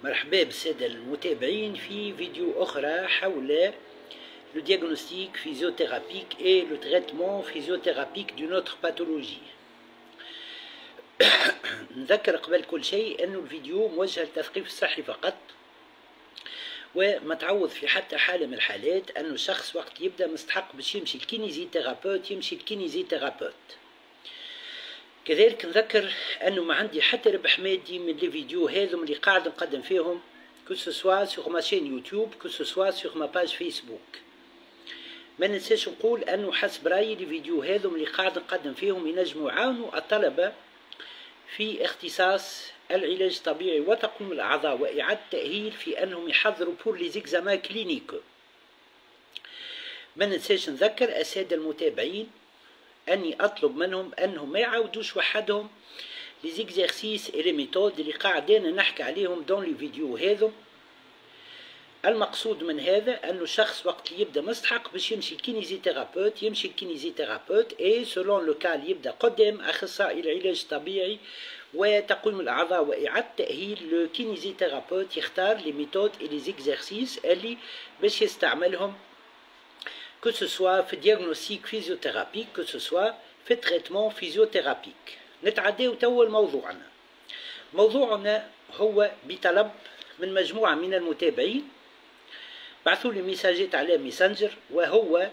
مرحبا بالسادة المتابعين في فيديو أخرى حول le diagnostic physiothérapique et le traitement physiothérapique d'une autre pathologie. نذكر قبل كل شيء أنه الفيديو موجه للتثقيف الصحي فقط، وما تعوض في حتى حالة من الحالات أنه الشخص وقت يبدأ مستحق باش يمشي الكينيزيثيرابوت يمشي الكينيزيثيرابوت. كذلك نذكر أنه ما عندي حتى ربح مادي من لي فيديو هذم اللي قاعد نقدم فيهم، que ce soit sur ma chaîne YouTube que ce soit sur ma page Facebook. ما ننساش نقول أنه حسب رأيي لي فيديو هذم اللي قاعد نقدم فيهم ينجموا يعاونوا الطلبة في اختصاص العلاج الطبيعي وتقويم الأعضاء وإعادة التأهيل في أنهم يحضروا بور لي زيكزامان كلينيك. ما ننساش نذكر السادة المتابعين أني أطلب منهم أنهم ما يعاودوش وحدهم لي زيكزارسيس اي لي ميثود اللي قاعدين نحكي عليهم دون لي فيديو هذم. المقصود من هذا أنه الشخص وقت اللي يبدأ مستحق باش يمشي الكينيزيثيرابوت يمشي الكينيزيثيرابوت اي سولون لو كا اللي يبدأ قدام أخصائي العلاج الطبيعي وتقويم الأعضاء وإعادة التأهيل. لو كينيزيثيرابوت يختار لي ميثود اي لي زيكزارسيس اللي باش يستعملهم que ce soit في diagnostic physiothérapique que ce soit في traitement physiothérapique. نتعداو توا لموضوعنا. موضوعنا هو بطلب من مجموعة من المتابعين بعثوا لي ميساجات على ميسنجر، وهو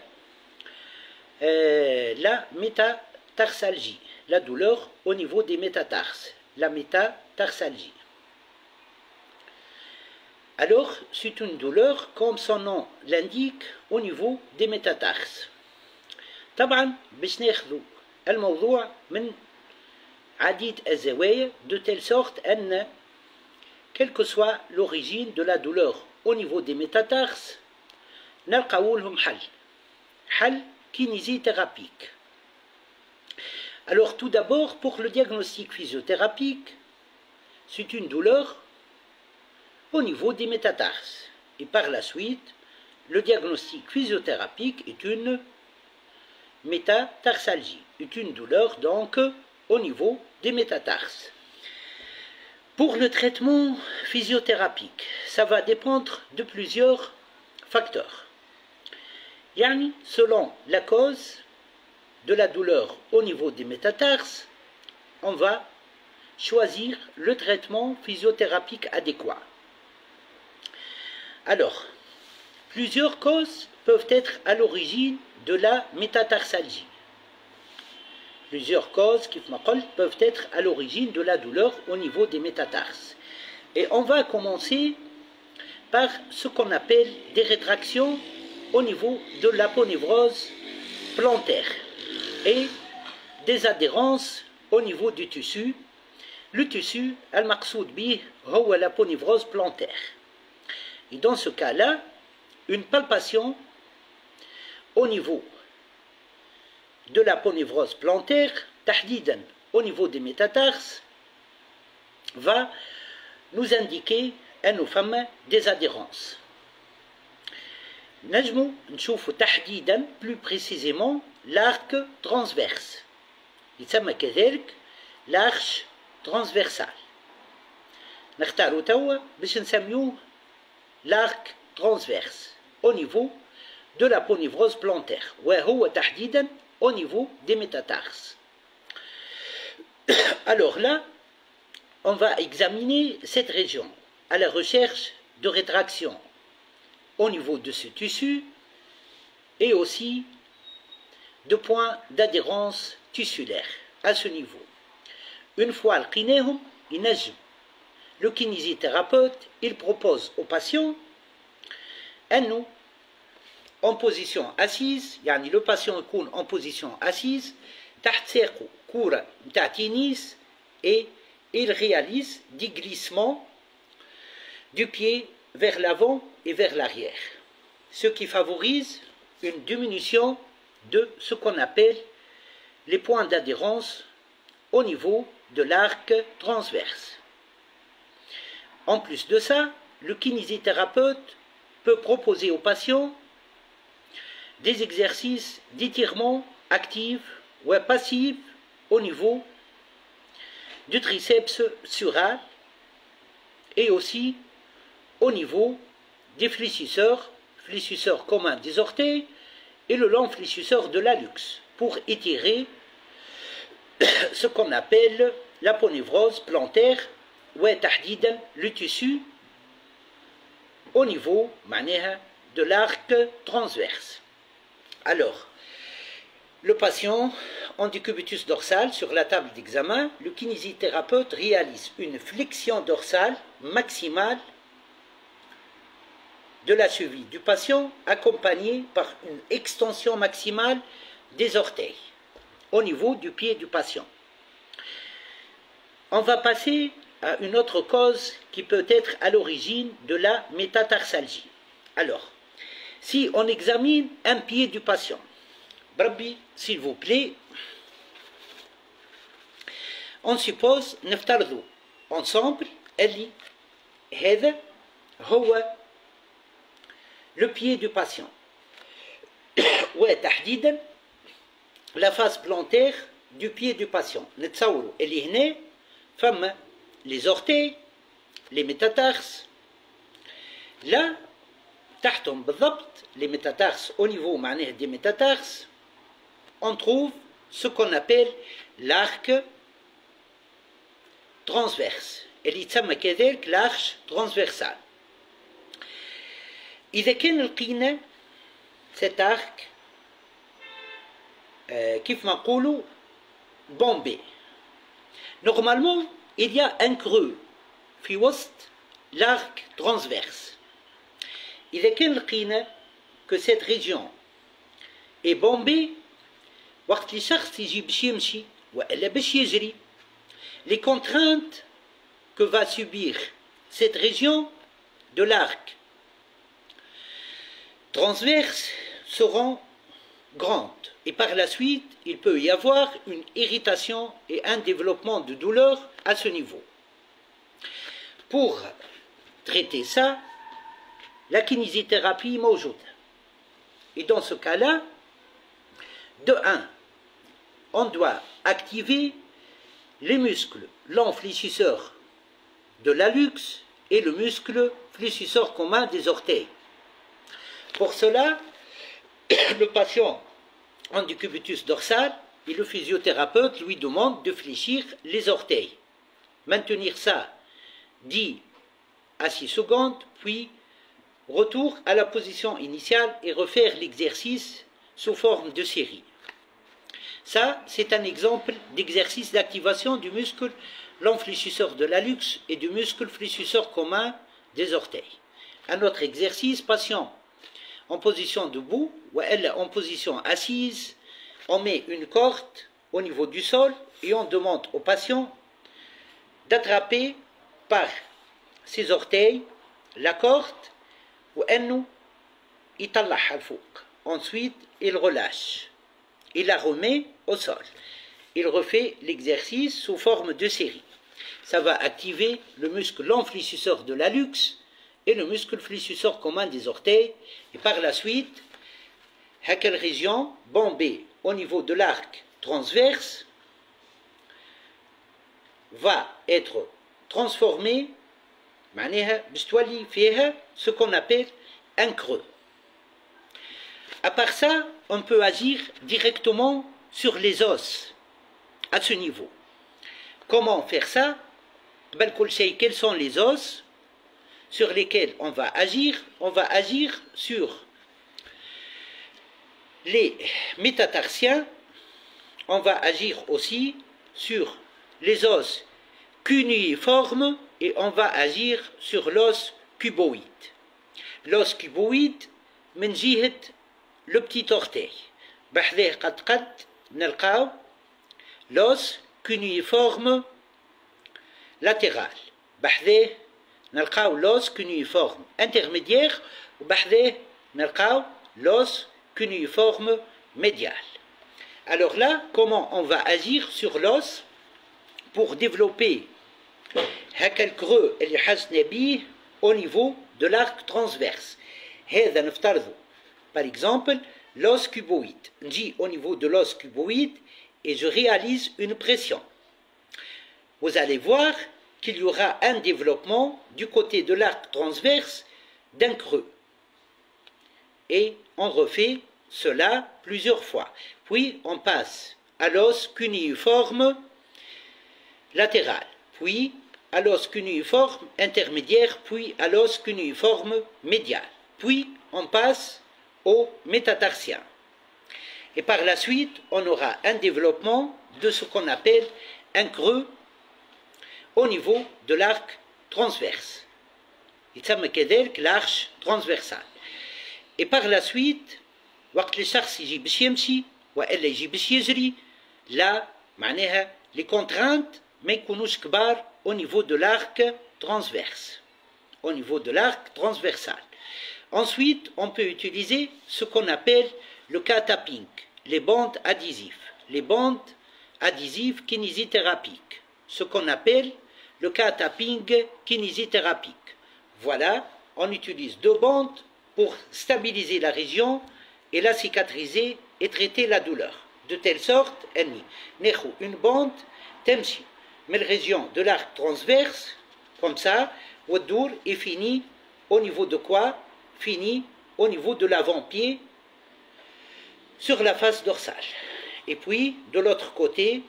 la métatarsalgie, la douleur au niveau des métatarses, la métatarsalgie. Alors, c'est une douleur, comme son nom l'indique, au niveau des métatarses. طبعا باش ناخذوا الموضوع من عديد الزوايا de telle sorte أن quelle que soit l'origine de la douleur au niveau des métatarses نلقاو لهم حل kinésithérapique. Alors tout d'abord, pour le diagnostic physiothérapique, c'est une douleur au niveau des métatarses. Et par la suite, le diagnostic physiothérapique est une métatarsalgie, est une douleur donc au niveau des métatarses. Pour le traitement physiothérapique, ça va dépendre de plusieurs facteurs. Yani, selon la cause de la douleur au niveau des métatarses, on va choisir le traitement physiothérapique adéquat. Alors, plusieurs causes peuvent être à l'origine de la métatarsalgie. Plusieurs causes qui peuvent être à l'origine de la douleur au niveau des métatarses. Et on va commencer par ce qu'on appelle des rétractions au niveau de l'aponévrose plantaire et des adhérences au niveau du tissu. Le tissu, al-maqsoud bih, huwa l'aponévrose plantaire. Et dans ce cas-là, une palpation au niveau de l'aponévrose plantaire, tahdidan au niveau des métatarses, va nous indiquer أنه فما des adhérences. نجمو نشوفو تحديدا plus précisément l'arc transverse. يتسمى كذلك l'arche transversale. نختارو توا باش نسميوه l'arc transverse au niveau de l'aponévrose plantaire وهو تحديدا au niveau des métatarses. Alors là, on va examiner cette région à la recherche de rétraction au niveau de ce tissu et aussi de points d'adhérence tissulaire à ce niveau. Une fois لقيناهم ينجم le kinésithérapeute il propose au patient أنه en position assise، يعني le patient يكون en position assise تحت ساقه كورة نتاع تنس et il réalise des glissements du pied vers l'avant et vers l'arrière, ce qui favorise une diminution de ce qu'on appelle les points d'adhérence au niveau de l'arc transverse. En plus de ça, le kinésithérapeute peut proposer aux patients des exercices d'étirement actifs ou passifs au niveau du triceps sural et aussi au niveau des fléchisseurs communs des orteils et le long fléchisseur de l'hallux pour étirer ce qu'on appelle l'aponévrose plantaire ou le tissu au niveau de l'arc transverse. Alors, le patient en décubitus dorsal sur la table d'examen, le kinésithérapeute réalise une flexion dorsale maximale de la cheville du patient accompagnée par une extension maximale des orteils au niveau du pied du patient. On va passer à une autre cause qui peut être à l'origine de la métatarsalgie. Alors, si on examine un pied du patient, Rabbi, s'il vous plaît, on suppose نفترض ensemble اللي هذا هو le pied du patient وتحديدا la face plantaire du pied du patient. نتصوروا اللي هنا فما les orteils, les métatarses. Là, تحتهم بالضبط les métatarses au niveau معناه des métatarses, on trouve ce qu'on appelle l'arc transverse اللي يتسمى كذلك l'arche transversale. إذا كان لقينا cet arc كيف ما نقولوا bombé, normalement il y a un creux في وسط l'arc transverse. إذا كان لقينا que cette région est bombée وقت اللي شخص يجي باش يمشي وإلا باش يجري, les contraintes que va subir cette région de l'arc transverse seront grandes et par la suite il peut y avoir une irritation et un développement de douleur à ce niveau. Pour traiter ça, la kinésithérapie موجودة. Et dans ce cas-là, de 1, on doit activer les muscles longs fléchisseurs de l'hallux et le muscle fléchisseur commun des orteils. Pour cela, le patient en décubitus dorsal et le physiothérapeute lui demande de fléchir les orteils. Maintenir ça 10 à 6 secondes, puis retour à la position initiale et refaire l'exercice sous forme de série. Ça, c'est un exemple d'exercice d'activation du muscle long fléchisseur de l'hallux et du muscle fléchisseur commun des orteils. Un autre exercice, patient en position debout ou elle en position assise, on met une corde au niveau du sol et on demande au patient d'attraper par ses orteils la corde ou elle يطلعها الفوق. Ensuite, il relâche. Il la remet au sol. Il refait l'exercice sous forme de série. Ça va activer le muscle long fléchisseur de l'hallux et le muscle fléchisseur commun des orteils. Et par la suite, quelle région bombée au niveau de l'arc transverse va être transformée, ce qu'on appelle un creux. À part ça, on peut agir directement sur les os à ce niveau. Comment faire ça? Quels sont les os sur lesquels on va agir? On va agir sur les métatarsiens, on va agir aussi sur les os cunéiformes et on va agir sur l'os cuboïde. L'os cuboïde, من جهة le petit orteil. بحذاه قد نلقاو l'os cunéiforme latéral. بحذاه نلقاو l'os cunéiforme intermédiaire وبحذاه نلقاو l'os cunéiforme médial. Alors là, comment on va agir sur l'os pour développer هكا الكرeux اللي حسنا بيه au niveau de l'arc transverse. هذا نفترضه par exemple l'os cuboïde. نجي au niveau de l'os cuboïde et je réalise une pression. Vous allez voir qu'il y aura un développement du côté de l'arc transverse d'un creux. Et on refait cela plusieurs fois. Puis on passe à l'os cunéiforme latéral, puis à l'os cunéiforme intermédiaire, puis à l'os cunéiforme médial. Puis on passe au métatarsien. Et par la suite, on aura un développement de ce qu'on appelle un creux au niveau de l'arc transverse. Il s'appelle l'arche transversale. Et par la suite, وقت اللي الشخص يجي باش يمشي والا يجي باش يجري لا معناها les contraintes ما يكونوش كبار au niveau de l'arc transverse, au niveau de l'arc transversal. Ensuite, on peut utiliser ce qu'on appelle le K-tapping, les bandes adhésives, les bandes adhésives kinésithérapiques, ce qu'on appelle le K-tapping kinésithérapique. Voilà, on utilise deux bandes pour stabiliser la région et la cicatriser et traiter la douleur. De telle sorte, une bande temshi, mais la région de l'arc transverse, comme ça, Wadour est fini au niveau de quoi? Fini au niveau de l'avant-pied sur la face dorsale. Et puis, de l'autre côté,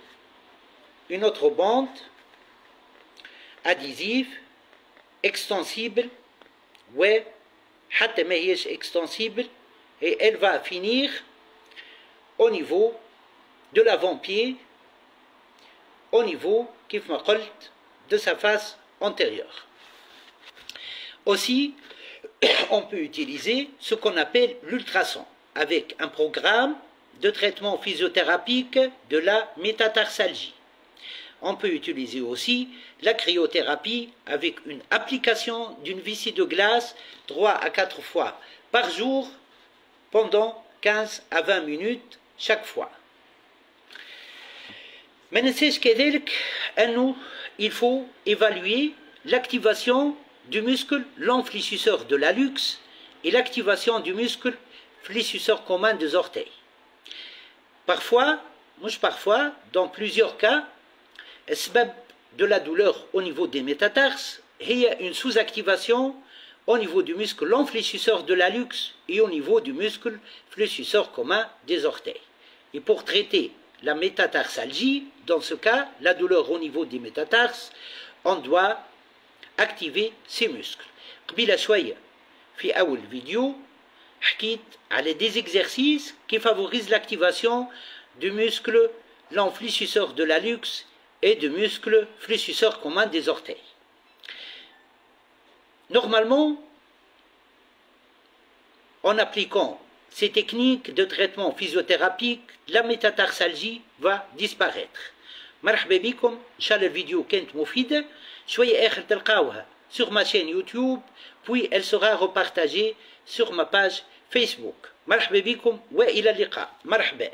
une autre bande adhésive, extensible, ouais, extensible, et elle va finir au niveau de l'avant-pied, au niveau de sa face antérieure. Aussi, on peut utiliser ce qu'on appelle l'ultrason avec un programme de traitement physiothérapique de la métatarsalgie. On peut utiliser aussi la cryothérapie avec une application d'une vessie de glace 3 à 4 fois par jour pendant 15 à 20 minutes chaque fois. Mais il faut évaluer l'activation du muscle l'enfléchisseur de l'hallux et l'activation du muscle fléchisseur commun des orteils. Parfois, dans plusieurs cas, de la douleur au niveau des métatarses, il y a une sous-activation au niveau du muscle l'enfléchisseur de l'hallux et au niveau du muscle fléchisseur commun des orteils. Et pour traiter la métatarsalgie, dans ce cas, la douleur au niveau des métatarses, on doit activer ces muscles. قبيلة شوية في أول فيديو حكيت على des exercices qui favorisent l'activation du muscle l'enfléchisseur de l'hallux et du muscle fléchisseur commun des orteils. Normalement, en appliquant ces techniques de traitement physiothérapique, la métatarsalgie va disparaître. مرحبا بكم ان شاء الله الفيديو كانت مفيدة شوية آخر تلقاوها sur ma chaîne YouTube puis elle sera repartagée sur ma page Facebook. مرحبا بكم وإلى اللقاء. مرحبا.